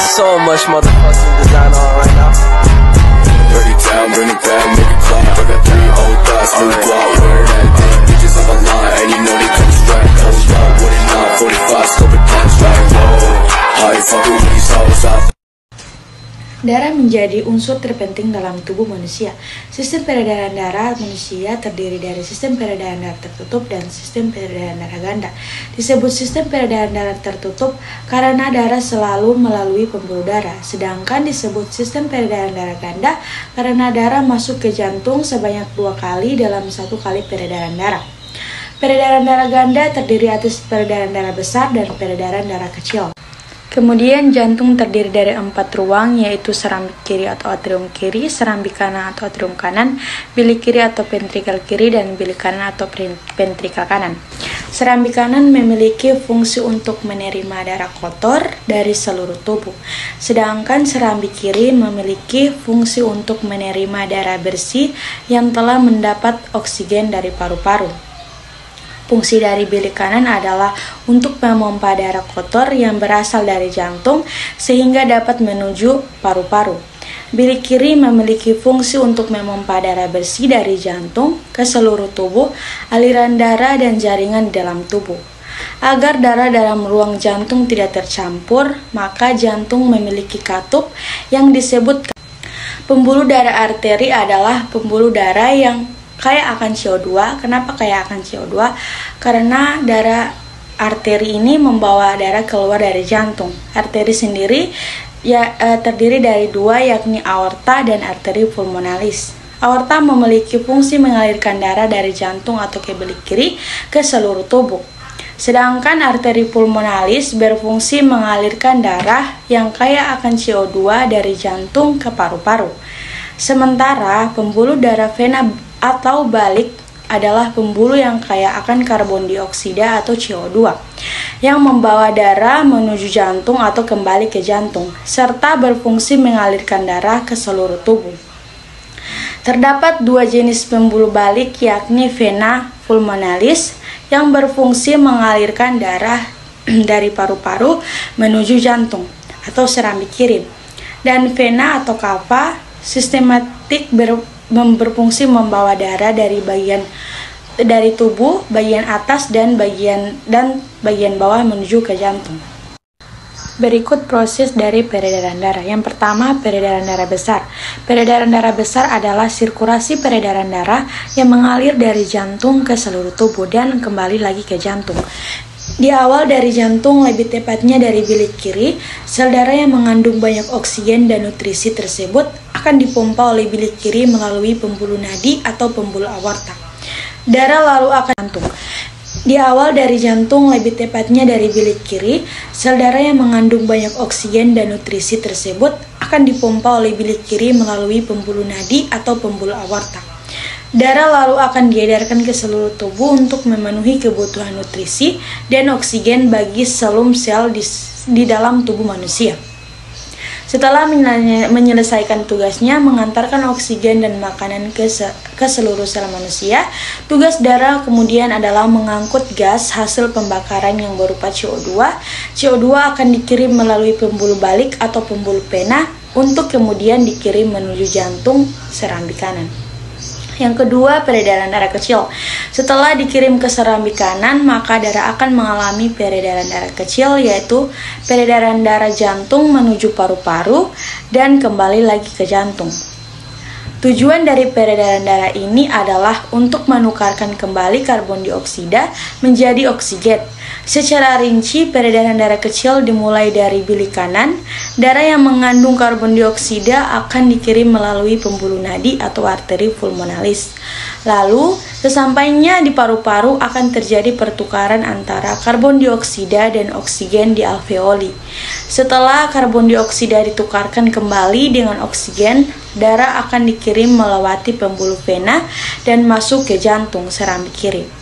So much motherfucking design on right now. Bring it down, make it clap. I got 3 old thoughts, new guap, wear that damn. Bitches on my line, and you know they come straight. Hold up, what it not, 45, scope it down, straight. Whoa, how you fucking with these hoes out? Darah menjadi unsur terpenting dalam tubuh manusia. Sistem peredaran darah manusia terdiri dari sistem peredaran darah tertutup dan sistem peredaran darah ganda. Disebut sistem peredaran darah tertutup karena darah selalu melalui pembuluh darah, sedangkan disebut sistem peredaran darah ganda karena darah masuk ke jantung sebanyak 2 kali dalam 1 kali peredaran darah. Peredaran darah ganda terdiri atas peredaran darah besar dan peredaran darah kecil. Kemudian jantung terdiri dari 4 ruang, yaitu serambik kiri atau atrium kiri, serambik kanan atau atrium kanan, bilik kiri atau ventrikel kiri, dan bilik kanan atau ventrikel kanan. Serambik kanan memiliki fungsi untuk menerima darah kotor dari seluruh tubuh, sedangkan serambik kiri memiliki fungsi untuk menerima darah bersih yang telah mendapat oksigen dari paru-paru. Fungsi dari bilik kanan adalah untuk memompa darah kotor yang berasal dari jantung sehingga dapat menuju paru-paru. Bilik kiri memiliki fungsi untuk memompa darah bersih dari jantung ke seluruh tubuh, aliran darah dan jaringan di dalam tubuh. Agar darah dalam ruang jantung tidak tercampur, maka jantung memiliki katup yang disebut pembuluh darah arteri adalah pembuluh darah yang kaya akan CO2. Kenapa kaya akan CO2? Karena darah arteri ini membawa darah keluar dari jantung. Arteri sendiri terdiri dari 2, yakni aorta dan arteri pulmonalis. Aorta memiliki fungsi mengalirkan darah dari jantung atau ke bilik kiri ke seluruh tubuh. Sedangkan arteri pulmonalis berfungsi mengalirkan darah yang kaya akan CO2 dari jantung ke paru-paru. Sementara pembuluh darah vena atau balik adalah pembuluh yang kaya akan karbon dioksida atau CO2 yang membawa darah menuju jantung atau kembali ke jantung, serta berfungsi mengalirkan darah ke seluruh tubuh. Terdapat 2 jenis pembuluh balik, yakni vena pulmonalis yang berfungsi mengalirkan darah dari paru-paru menuju jantung atau serambik kiri, dan vena atau cava sistematik berfungsi membawa darah dari tubuh bagian atas dan bagian bawah menuju ke jantung. Berikut proses dari peredaran darah. Yang pertama, peredaran darah besar. Peredaran darah besar adalah sirkulasi peredaran darah yang mengalir dari jantung ke seluruh tubuh dan kembali lagi ke jantung. Di awal dari jantung, lebih tepatnya dari bilik kiri, sel darah yang mengandung banyak oksigen dan nutrisi tersebut akan dipompa oleh bilik kiri melalui pembuluh nadi atau pembuluh aorta. Darah lalu akan jantung. Di awal dari jantung, lebih tepatnya dari bilik kiri, sel darah yang mengandung banyak oksigen dan nutrisi tersebut akan dipompa oleh bilik kiri melalui pembuluh nadi atau pembuluh aorta. Darah lalu akan diedarkan ke seluruh tubuh untuk memenuhi kebutuhan nutrisi dan oksigen bagi seluruh sel di dalam tubuh manusia. Setelah menyelesaikan tugasnya mengantarkan oksigen dan makanan ke seluruh sel manusia, tugas darah kemudian adalah mengangkut gas hasil pembakaran yang berupa CO2. CO2 akan dikirim melalui pembuluh balik atau pembuluh vena untuk kemudian dikirim menuju jantung serambik kanan. Yang kedua, peredaran darah kecil. Setelah dikirim ke serambik kanan, maka darah akan mengalami peredaran darah kecil, yaitu peredaran darah jantung menuju paru-paru dan kembali lagi ke jantung. Tujuan dari peredaran darah ini adalah untuk menukarkan kembali karbon dioksida menjadi oksigen. Secara rinci, peredaran darah kecil dimulai dari bilik kanan. Darah yang mengandung karbon dioksida akan dikirim melalui pembuluh nadi atau arteri pulmonalis. Lalu, sesampainya di paru-paru akan terjadi pertukaran antara karbon dioksida dan oksigen di alveoli. Setelah karbon dioksida ditukarkan kembali dengan oksigen, darah akan dikirim melewati pembuluh vena dan masuk ke jantung serambik kiri.